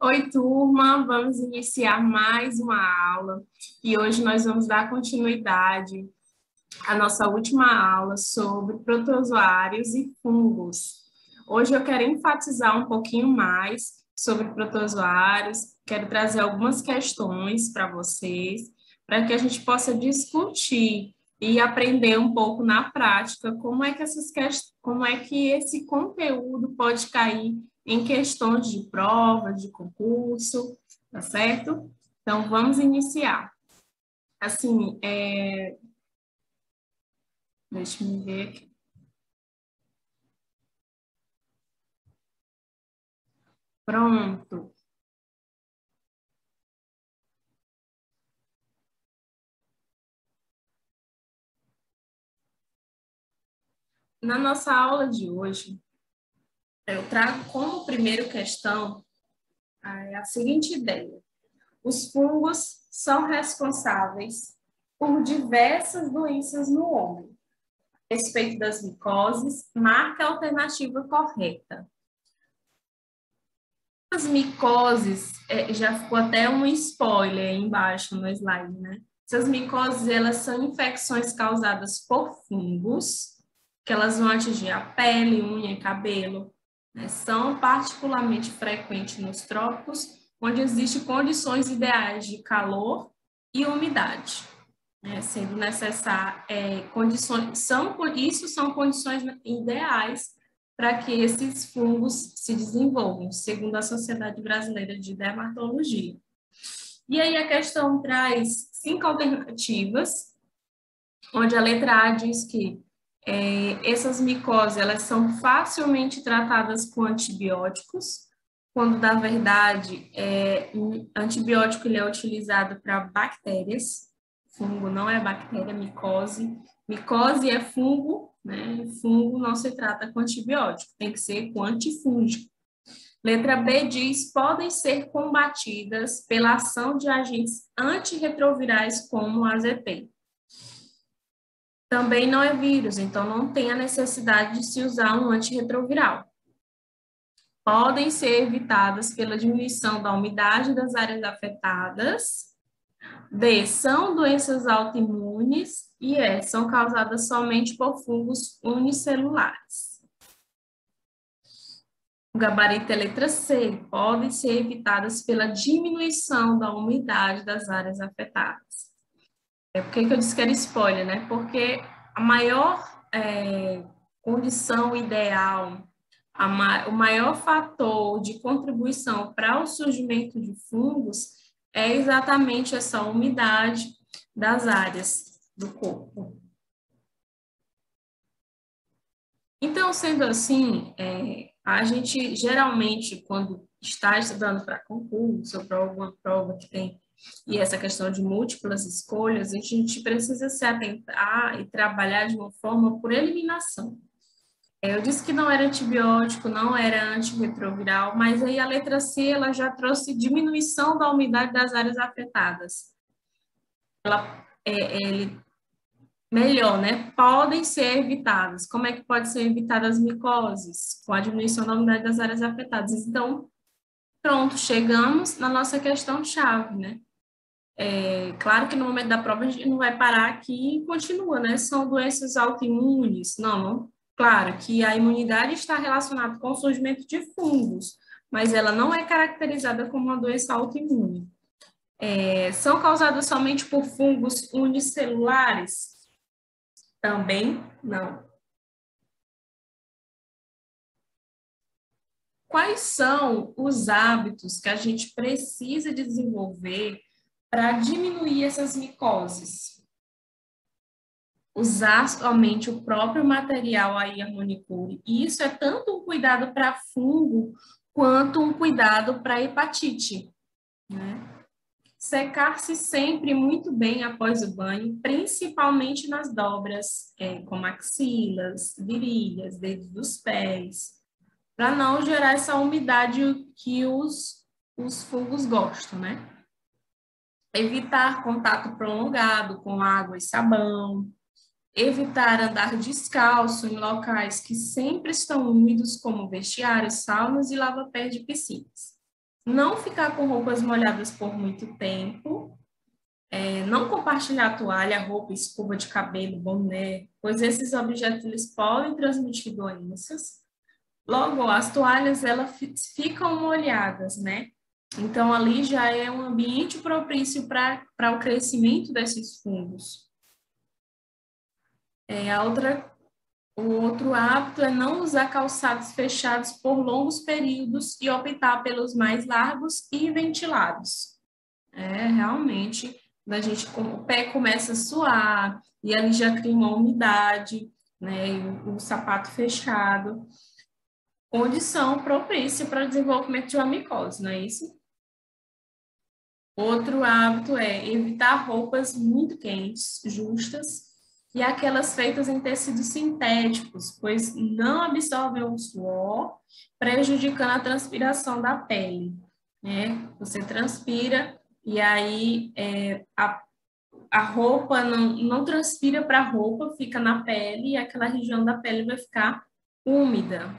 Oi, turma, vamos iniciar mais uma aula e hoje nós vamos dar continuidade à nossa última aula sobre protozoários e fungos. Hoje eu quero enfatizar um pouquinho mais sobre protozoários, quero trazer algumas questões para vocês, para que a gente possa discutir e aprender um pouco na prática como é que esse conteúdo pode cair em questões de prova, de concurso, tá certo? Então, vamos iniciar. Assim, deixa eu ver aqui. Pronto. Na nossa aula de hoje, eu trago como primeira questão a seguinte ideia. Os fungos são responsáveis por diversas doenças no homem. A respeito das micoses, marca a alternativa correta. As micoses, já ficou até um spoiler aí embaixo no slide, né? Essas micoses, elas são infecções causadas por fungos, que elas vão atingir a pele, unha e cabelo, né? São particularmente frequentes nos trópicos, onde existem condições ideais de calor e umidade, né? Sendo necessário, isso são condições ideais para que esses fungos se desenvolvam, segundo a Sociedade Brasileira de Dermatologia. E aí a questão traz 5 alternativas, onde a letra A diz que essas micoses elas são facilmente tratadas com antibióticos, quando na verdade o antibiótico ele é utilizado para bactérias, fungo não é bactéria, micose. Micose é fungo, né? Fungo não se trata com antibiótico, tem que ser com antifúngico. Letra B diz, podem ser combatidas pela ação de agentes antirretrovirais como o AZT. Também não é vírus, então não tem a necessidade de se usar um antirretroviral. Podem ser evitadas pela diminuição da umidade das áreas afetadas. D, são doenças autoimunes. E E, são causadas somente por fungos unicelulares. O gabarito é letra C, podem ser evitadas pela diminuição da umidade das áreas afetadas. Por que eu disse que era spoiler, né? Porque a maior condição ideal, o maior fator de contribuição para o surgimento de fungos é exatamente essa umidade das áreas do corpo. Então, sendo assim, a gente geralmente, quando está estudando para concurso ou para alguma prova que tem, e essa questão de múltiplas escolhas, a gente precisa se atentar e trabalhar de uma forma por eliminação. Eu disse que não era antibiótico, não era antirretroviral, mas aí a letra C, ela já trouxe diminuição da umidade das áreas afetadas. Ele melhor, né? Podem ser evitadas. Como é que pode ser evitadas as micoses? Com a diminuição da umidade das áreas afetadas. Então, pronto, chegamos na nossa questão-chave, né? Claro que no momento da prova a gente não vai parar aqui e continua, né? São doenças autoimunes. Não. Claro que a imunidade está relacionada com o surgimento de fungos, mas ela não é caracterizada como uma doença autoimune. São causadas somente por fungos unicelulares? Também não. Quais são os hábitos que a gente precisa desenvolver para diminuir essas micoses? Usar somente o próprio material aí harmonicure. E isso é tanto um cuidado para fungo quanto um cuidado para hepatite, né? Secar-se sempre muito bem após o banho, principalmente nas dobras, como axilas, virilhas, dedos dos pés, para não gerar essa umidade que os fungos gostam, né? Evitar contato prolongado com água e sabão, evitar andar descalço em locais que sempre estão úmidos, como vestiários, saunas e lava-pés de piscinas. Não ficar com roupas molhadas por muito tempo, não compartilhar toalha, roupa, escova de cabelo, boné, pois esses objetos eles podem transmitir doenças. Logo, as toalhas elas ficam molhadas, né? Então, ali já é um ambiente propício para o crescimento desses fungos. O outro hábito é não usar calçados fechados por longos períodos e optar pelos mais largos e ventilados. Realmente, o pé começa a suar e ali já cria uma umidade, né? E o sapato fechado, condição propícia para o desenvolvimento de uma micose, não é isso? Outro hábito é evitar roupas muito quentes, justas, e aquelas feitas em tecidos sintéticos, pois não absorvem o suor, prejudicando a transpiração da pele, né? Você transpira e aí a roupa não transpira para a roupa, fica na pele e aquela região da pele vai ficar úmida.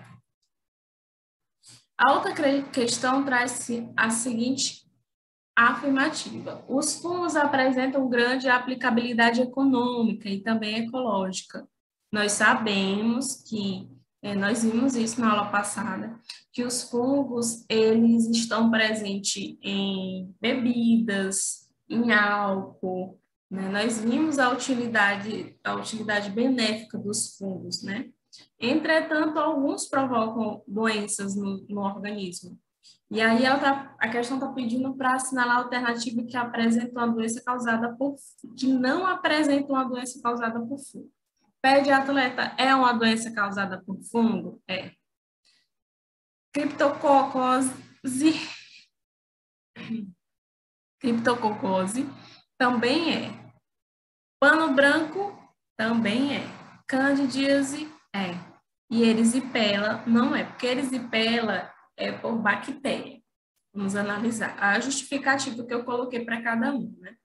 A outra questão traz a seguinte afirmativa. Os fungos apresentam grande aplicabilidade econômica e também ecológica. Nós sabemos que, nós vimos isso na aula passada, que os fungos, eles estão presentes em bebidas, em álcool, né? Nós vimos a utilidade benéfica dos fungos, né? Entretanto, alguns provocam doenças no organismo. E aí a questão está pedindo para assinalar a alternativa que apresenta uma doença causada que não apresenta uma doença causada por fungo. Pé de atleta é uma doença causada por fungo? É. Criptococose, criptococose também é. Pano branco também é. Candidíase é. E erisipela não é, porque erisipela é por bactéria. Vamos analisar a justificativa que eu coloquei para cada um, né?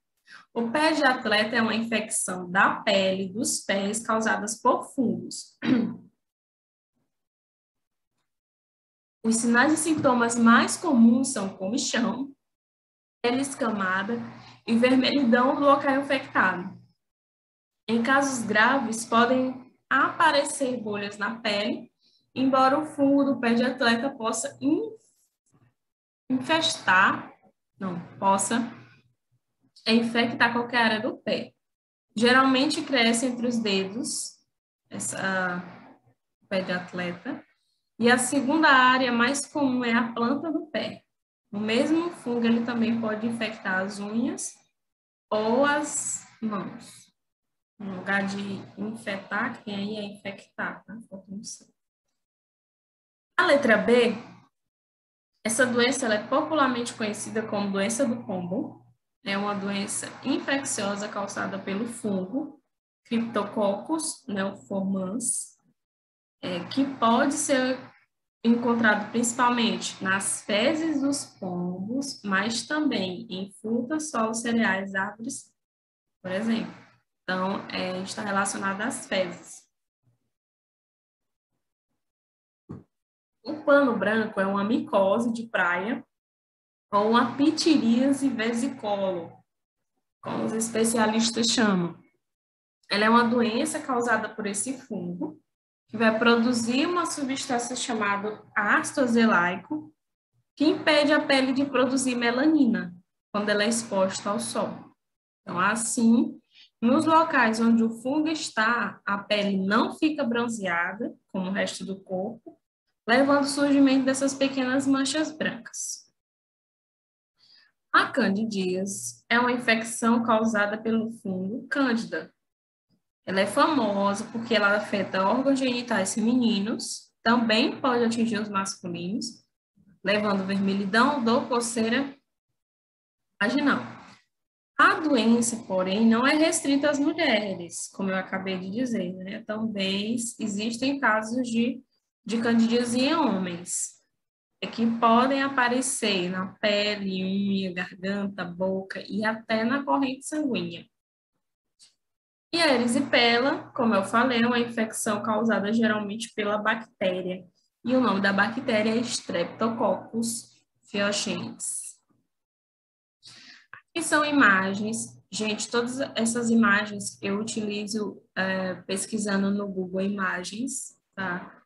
O pé de atleta é uma infecção da pele dos pés causadas por fungos. Os sinais e sintomas mais comuns são comichão, pele escamada e vermelhidão do local infectado. Em casos graves, podem aparecer bolhas na pele, embora o fungo do pé de atleta possa infectar qualquer área do pé. Geralmente cresce entre os dedos, pé de atleta, e a segunda área mais comum é a planta do pé. O mesmo fungo ele também pode infectar as unhas ou as mãos. No lugar de infectar, que tem aí é infectar, tá? A letra B, essa doença ela é popularmente conhecida como doença do pombo. É uma doença infecciosa causada pelo fungo Cryptococcus neoformans, que pode ser encontrado principalmente nas fezes dos pombos, mas também em frutas, solos, cereais, árvores, por exemplo. Então, está relacionado às fezes. O pano branco é uma micose de praia ou uma pitiríase vesicolo, como os especialistas chamam. Ela é uma doença causada por esse fungo, que vai produzir uma substância chamada ácido azelaico, que impede a pele de produzir melanina quando ela é exposta ao sol. Então, assim, nos locais onde o fungo está, a pele não fica bronzeada, como o resto do corpo, levando ao surgimento dessas pequenas manchas brancas. A candidíase é uma infecção causada pelo fungo Cândida. Ela é famosa porque ela afeta órgãos genitais femininos, também pode atingir os masculinos, levando vermelhidão, dor, coceira vaginal. A doença, porém, não é restrita às mulheres, como eu acabei de dizer, né? Também existem casos de candidíase em homens, que podem aparecer na pele, unha, garganta, boca e até na corrente sanguínea. E a erisipela, como eu falei, é uma infecção causada geralmente pela bactéria. E o nome da bactéria é Streptococcus Fiochentes. Aqui são imagens. Gente, todas essas imagens eu utilizo pesquisando no Google Imagens, tá?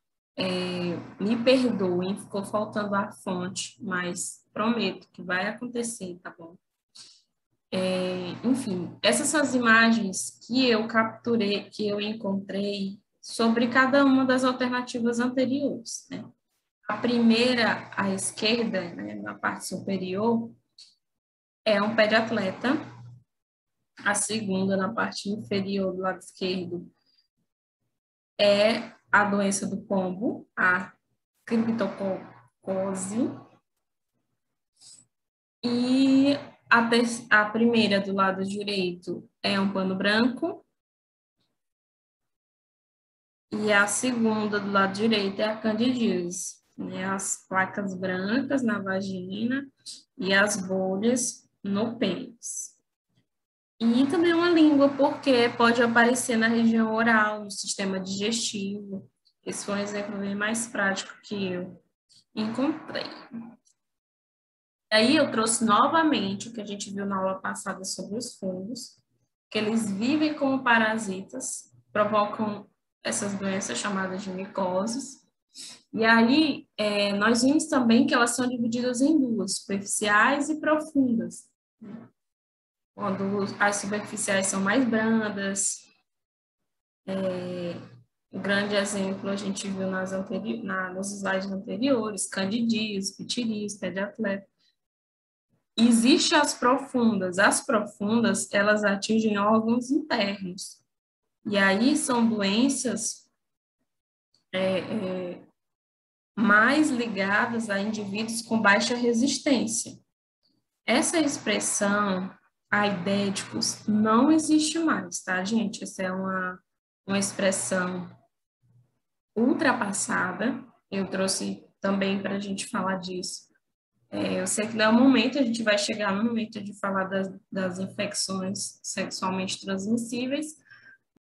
Me perdoem, ficou faltando a fonte, mas prometo que vai acontecer, tá bom? Enfim, essas são as imagens que eu capturei, que eu encontrei sobre cada uma das alternativas anteriores, né? A primeira, à esquerda, né, na parte superior, é um pé de atleta. A segunda, na parte inferior do lado esquerdo, é a doença do pombo, a criptococose. E a primeira, do lado direito, é um pano branco. E a segunda, do lado direito, é a candidíase, né? As placas brancas na vagina e as bolhas no pênis. E também uma língua, porque pode aparecer na região oral, no sistema digestivo. Esse foi um exemplo bem mais prático que eu encontrei. Aí eu trouxe novamente o que a gente viu na aula passada sobre os fungos, que eles vivem como parasitas, provocam essas doenças chamadas de micoses. E aí nós vimos também que elas são divididas em duas, superficiais e profundas. Quando as superficiais são mais brandas, um grande exemplo a gente viu nos slides anteriores, candidíase, pitiríase, pé de atleta. Existem as profundas. As profundas, elas atingem órgãos internos. E aí são doenças mais ligadas a indivíduos com baixa resistência. Essa expressão, aidéticos, não existe mais, tá, gente? Essa é uma expressão ultrapassada. Eu trouxe também para a gente falar disso. Eu sei que não é o momento, a gente vai chegar no momento de falar das infecções sexualmente transmissíveis,